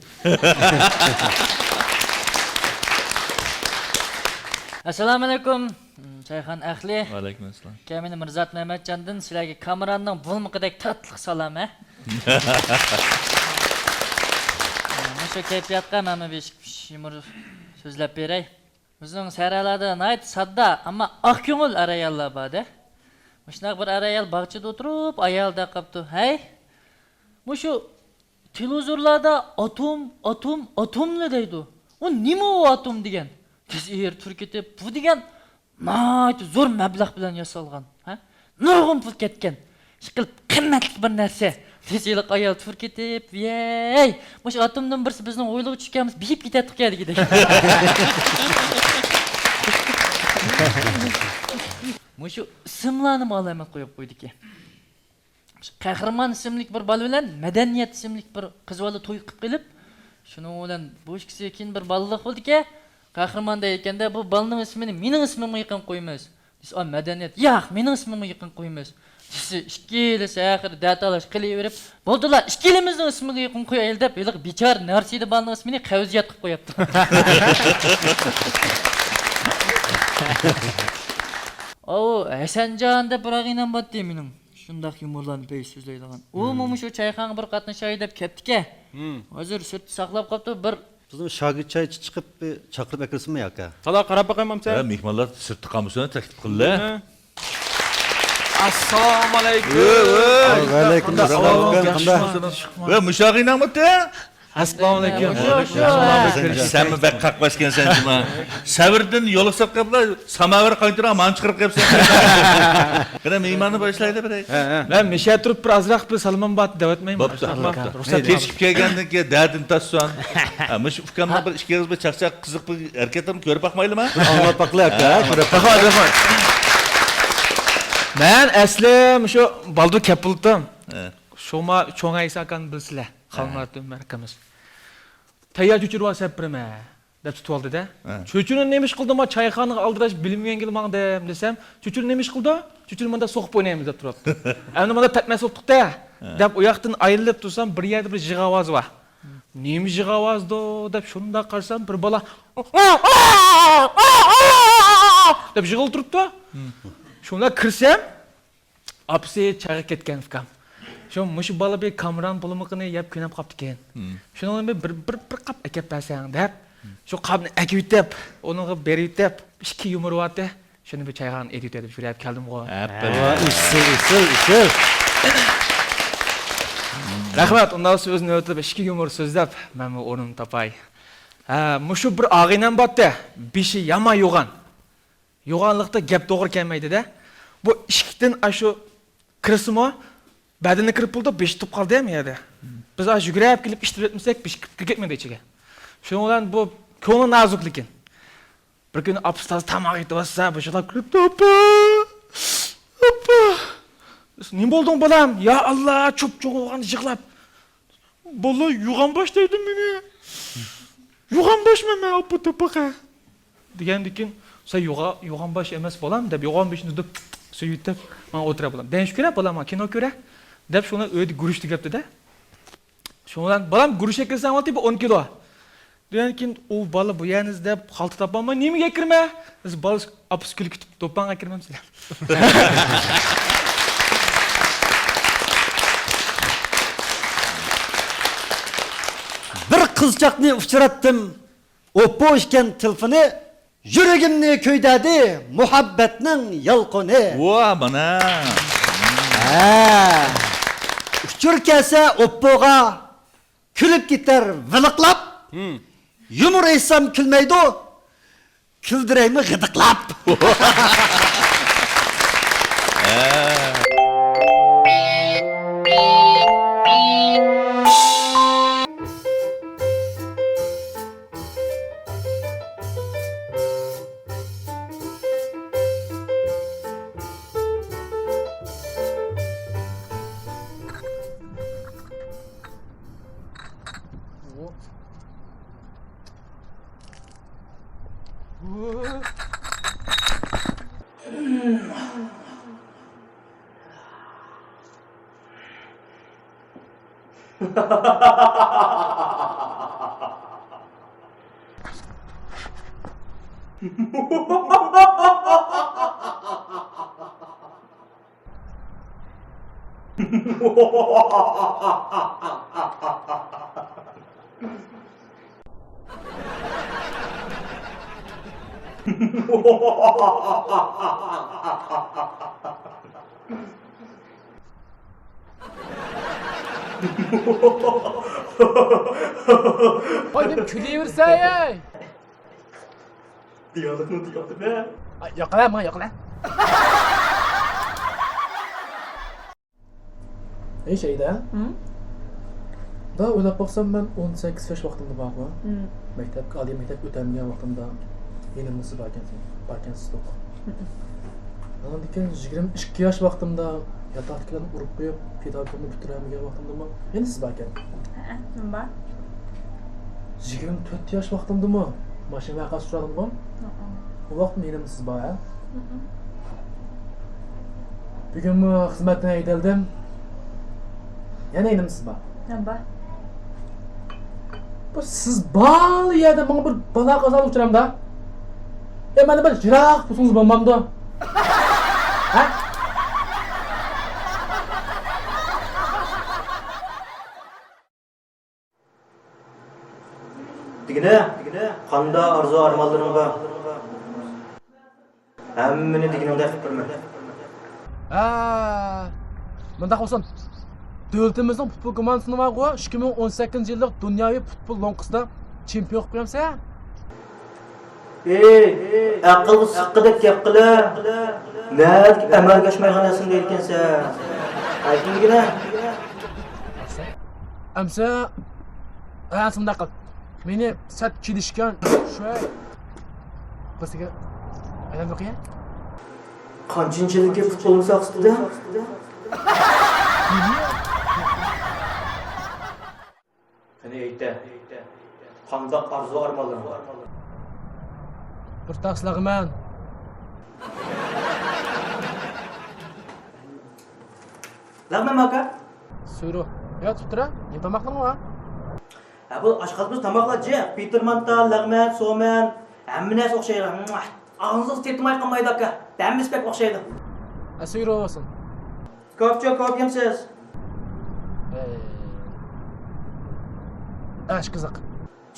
Assalomu alaykum. Çayxan Ahli. Alaykum assalom. Kamini Mirzat Mehmetcandan sizlarga Kamranning bulmiqidek tatliq salom, ha. Shu kayfiyatga mana beshik yumur so'zlab beray. Bizning saralarda nayt sadda, ammo oq ko'ngil arayallar bor-da. Shunday bir arayal bog'chada o'tirib, ayolda qopti. Hey, mushu televizorlarda atomni deydi. O nima o atom degan? Biz Turkiyada bu degan nayt zo'r mablag' bilan yasalgan, ha? Nurg'un pul ketgan. Ishqilib qimmatli bir narsa. Tezlik ayol Turkiyada, yey, mush atomdan birsi bizning o'yliq tushganimiz biyib ketadi degidek. Mushu ismlarni alamat qo'yib qo'ydik. Qahramon ismlik bir bola bilan madaniyat ismlik bir qiz bola to'y qilib kelib, shuning bilan bo'shkisi keyin bir bolalar bo'ldi-ki, qahramonda ekanda bu bolaning ismini mening ismimga yaqin qo'yamiz. Biz o madaniyat, yo'q, mening ismimga yaqin qo'yamiz. Siz ikkilisi axir datalash qilaverib, bo'ldilar, ikkilimizning ismiga yaqin qo'yaylik deb, eliq bechor narsida bolaning ismini qavziyat qilib qo'yapti. O Hasanjon deb bir og'inam botdi mening. Shundaq yumurlarni pey so'zlaydigan. U mumush o çayxonga bir qatnashay deb ketdi-ki. Hozir sut saqlab qopti, bir Bizim şagird çayçı çıkıp bir çakırıp ekilsin mi yaka? Tala qarab baqayman Ha, amsa. mehmonlar sirtqi qamusini taklif qildi. Assalomu alaykum. Aleyküm selam. Va mushog'inangmi-da? Assalomu alaykum. Senmi bak qaqbaskansan juma. Savrdan yo'liqsab qaplar, samovar qaytirib, man chiqarib qapsan. Qana mehmonni boshlaydi biray. Men mesha turib bir azroq bir salmon bat davatmayman. Bo'pti. Ruxsat kechib kelgandan keyin dadin tasson. Mush ukamni bir ikki qiz bir chaqchaq qiziq bir harakatini ko'rib baqmaydimi? Anlat bakla yaka. Men asli shu baldur kapuldim. Shoma cho'ngaysa ekan bilsizlar. Xalmatdim markamiz. Tayyor cho'chirib olsab birma deb tutib oldi-da. Cho'chirni nima ish qildim? Chayxonni aldirash bilmagan kelmandim desam, cho'chir nima ish qildi? Cho'chir menda so'qib o'ynaymiz deb turibdi. Endi menda tatmas o'tdiqda deb u yoqdan ayrilib tursam, bir yerda bir jig'a ovoz bor. Nima jig'a ovozdi deb shunda qarsam, bir bola deb jig'il turibdi. Shunda kirsam, apsi chag'ib ketgan ukam. Şu mush bola bir Kamran bulimiqini yeb ko'nab qopti ekan. Shuni bir qap akab bersang deb, shu qabni akib deb, uniga berib deb, ikki yumuryapti. Shuni bir chayxon edit deb yurib keldim qo'y. Işıl. Rahmat, undan so'zni o'tib ikki yumur so'zlab, men bu o'rin topay. Mushu bir og'inam botdi. Beshi yama yo'g'an. Yo'g'anlikda gap to'g'ri kelmaydi-da. Bu ishkidan ashu kirsimo badani kirib bo'ldi, 5 tutib qoldi ham yerda. Biz ash yugurib kelib ishtirib etmasak, 5 kirib ketmaydi ichiga. Shuning bilan bu ko'ngil nozik lekin. Bir kun apstas tamoq yetib olsa, bo'shalab kirib, "Opa! Opa! Nima bo'lding bolam? Ya Allah, cho'p-cho'q o'g'an yig'lab. Bola yug'an boshlaydi meni. Yug'an boshman men opa to'paqa." Degandikin, "Sen yug'an bosh emas bolam" deb yug'an boshni deb suyitib, men o'tira bolam. "Ben shukra bolam, kino ko'ra" deb shuni o'ydi gurushni gapdi-da. Shundan bolam gurushga kirsam olti 10 kilo. Degan keyin u bola bu yeriniz deb xalta topolmay, "Nimaga kirma?" Biz bola apis kulib ketib, "To'panga kirmamsizlar." Bir kızcakni uçurattım. Oppo işken telefonu. Yüreğimni köydedi. Muhabbetinin yalqını. Va, mana. Uçur kelse Oppo'ga külüp gider vılıklap. Yumur eysem külmeydi o. Küldüreyimi gıdıklap. Oğlum küleyiversen ya. Diyalog be. Yok lan bana yok lan. Ey şeyde. Da o'ylab baksam ben 18 yaş vaqtimda bormi? Maktabga oliy maktab o'tamagan vaqtimda mening nisi barkansiz to'q. Lekin 22 yosh vaqtimda yotoqliklarni urib qo'yib pedagogni bitiramagan vaqtimda meni siz barkan. Nima bor? 24 yosh vaqtimdami mashina vaqasi suradim. O vaqt mening siz bor. Bugun xizmatdan aytildim. Yana enim siz bor. Nima bor? Bu siz bal yerda menga bir balo qazonib o'tiramda. Mana bir jiroq pulingiz bo'lmamdi. Ha? Digine, qanda arzu armanlarың бар. Hammani diginingda qilib turma. Bundaq olsun. Devletimizin futbol komandasını var o 2018 yıllık Dünyayı futbol lonkasida çempiyon qilib qo'yamsa. Aql siqqidek gap qila. Nat amalga oshmaygan narsa deyotgansa. Ayting digine. Amsa hayatımda qil. Meni sat kelishgan shu bizga aylanib qo'ya. Qanchinchilikka futbolni saqsida? Qani ayta. Qandaq arzu armanlaring bor? Bir taslag'man. Lag'man aka? Suyru. Yotib tura. Ne tamoqdan va? Bu aşqatımız tamoqlar jiq. Petermantal, lag'man, so'man, hamma narsa o'xshaydi. Ağzınız tetmay qolmaydi aka. Damimiz pek o'xshaydi. Suyru olsun. Ko'p yemsiz. Ash qiziq.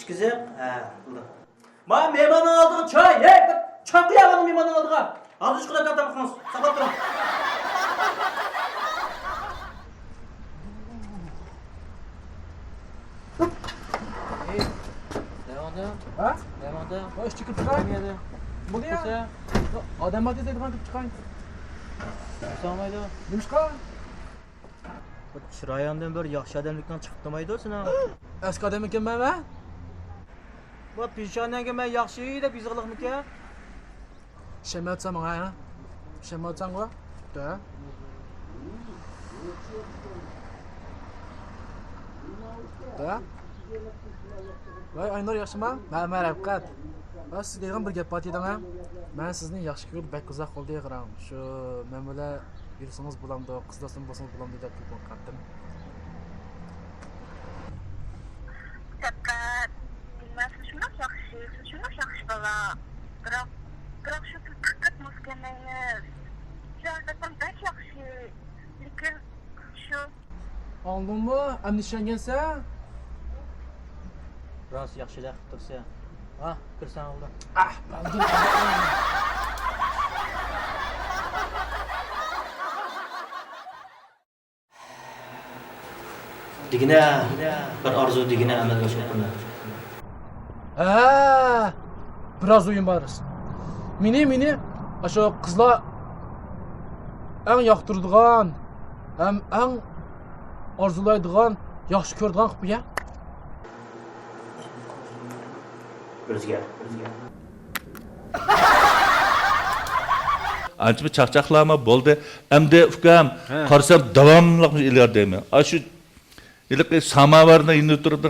Qiziq? Ha, bo'ldi. Men mehmonning oldiga choy, choy qo'yaman mehmonning oldiga. Hozir shu qilib tamoqimiz. Saqlab turing. Ha? O iş çıkıp çıkayım. Bu ne ya? Adam hadi dedi kanka çıkayım. Samaydı. Demişka? Chiroyingdan bir yaxshi odamlikdan chiqib turmaydi sen. Eski adam ekan ben ha? Bu peshonangga men yaxshi deb yig'liqmikan? Şemat ha? Şemat sen o? Da. Da. Vay Aynur yaxshimi? Men Rafqat. Sizga ham bir gap bor edim ha. Men sizni yaxshi ko'rib bak uzoq qoldi yig'ram. Shu men bilan yursangiz bo'lamdi, qizlasim bo'lsangiz bo'lamdi deb qo'rqatdim. Rafqat, bilmasam shundoq yaxshi bola. Biroq shu qattiq maskanangiz. Jardatam bak yaxshi. Lekin shu Oldinmi? Endi ishongansan? Rost yaxshilar qilib tursa. Ha, kirsan oldi. Baldur. Digine, bir arzu digine amalga oshmaydi. Biraz oyun barız. Mini aşağı kızlar en yaktırdığan, en arzulaydıgan, yaxşı kördüğan qıp ya. O'zgar. Ancha bir chaqchaqlama bo'ldi. Endi ukam qarsam davomli ilardaymi. Shu iliq samovarni inni turib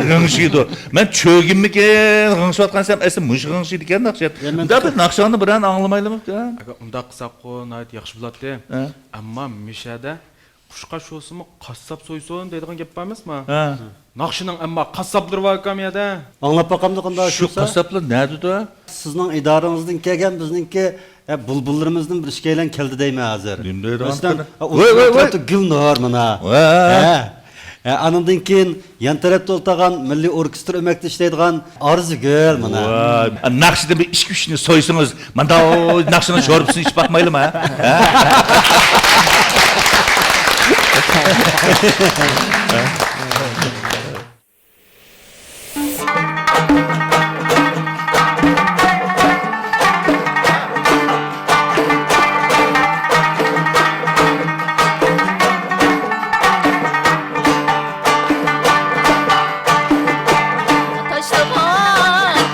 g'ingshiydi. Men cho'gimmikan g'ingshiyotgansam asli mush g'ingshiydi ekan naqshat. Unda bir naqshani bilan anglamaylikmi? Aka unda qilsak-ku, nayt yaxshi bo'ladi. Ammo mishada Kuşqa şosunu qassab soysun deydigan gap var emasmi? Ha. Naqshining amma qassablar var ekan yerda. Anlap bakalım qanday Şu kasaplar ne dedi? Sizning idoramizdan kelgan bizningki bulbullarimizdan bir ishkaylan keldi deyman hozir. Nima deydi? Masalan, Voy, voy, voy. Gulnor mana. Voy. Anından keyin yan tarafda o'ltagan milliy orkestr öməkdə işləydigan Arzugül mana. Vay. Nakşide bir iş güçünü soysunuz. Manda o nakşının şorpusunu hiç bakmayalım ha.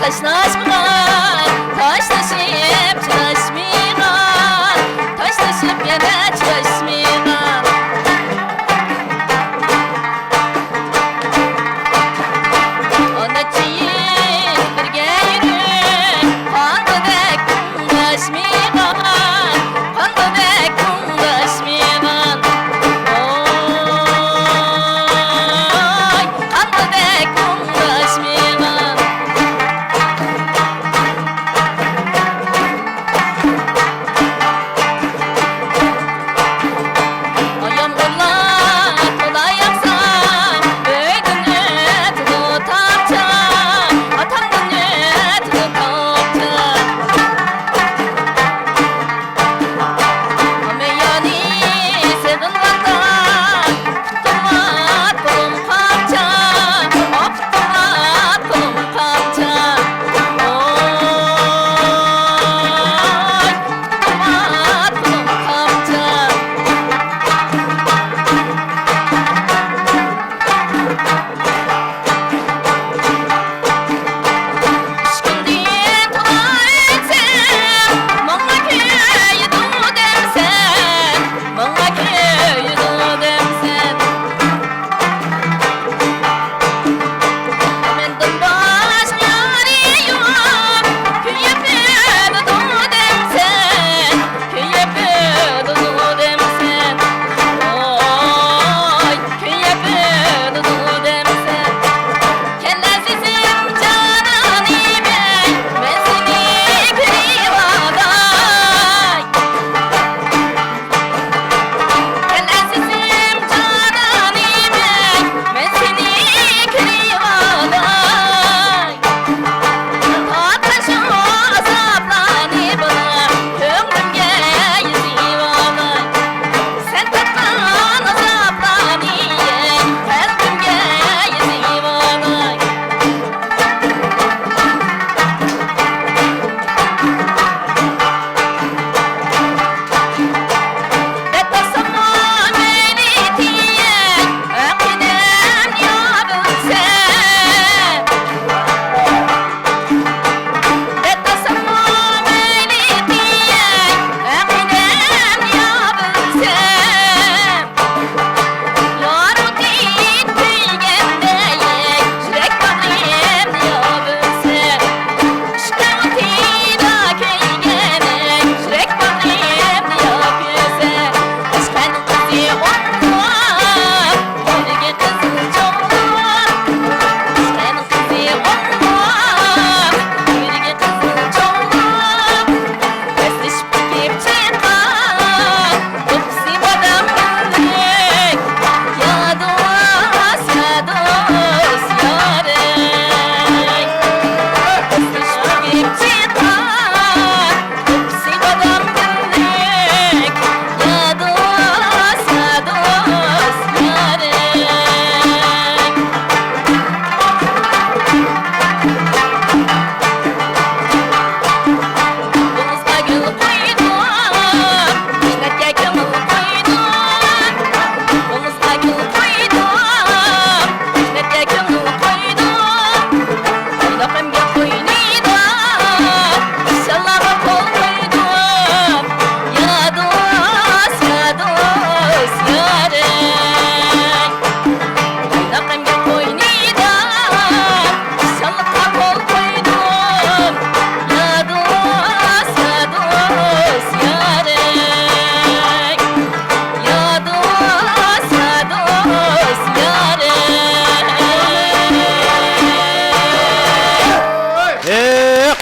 Taşlaşmayan, taşlaşıp çalışmayan, taşlaşıp yana çalışmayan. Anlatayım birge yürü, kanlıdek kunlaşmayan, kanlıdek kunlaşmayan. Oy, kanlıdek kunlaşmayan.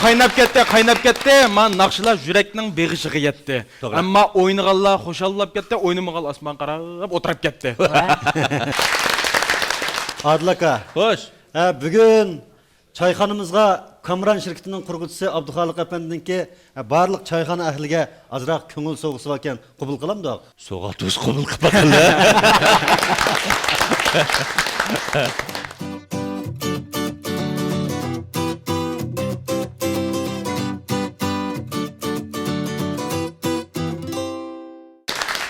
qaynab ketdi. Man naqshlar yurakning beg'ishiga yetdi. To'g'ri. Ammo o'ynaganlar xo'shallab ketdi, o'ynamagan osmon qarab o'tirib ketdi. Adil aka. Xo'sh. Bugun çayxanamızga Kamran şirketinin kurgucusu Abduxaliq efendinki barliq çayxana ahliga azroq ko'ngil so'g'isi ekan qabul qilamdi. So'g'atuz qabul qilib baqala.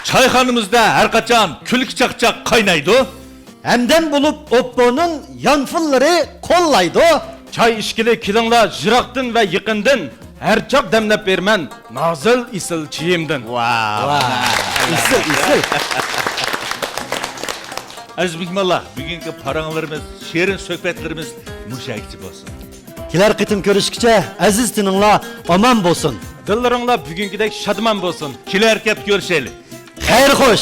Çayxanamızda her qachon kulki chaqchaq qaynaydi. Hemden bulup Oppo'nun yanfılları kollaydı. Çay ishkili kilinglar jiroqdan va yaqindan har choq damlab berman. Nozil isil chiyimdan. İsil. Aziz mehmonlar, bugungi paranglarimiz, sherin suhbatlarimiz mushakchi bo'lsin. Kiler kıtım görüşkice aziz tininglar aman bolsun. Dillaringlar bugungidek shodman bo'lsin. Kelar kep görüşelim. Xeyr xoş.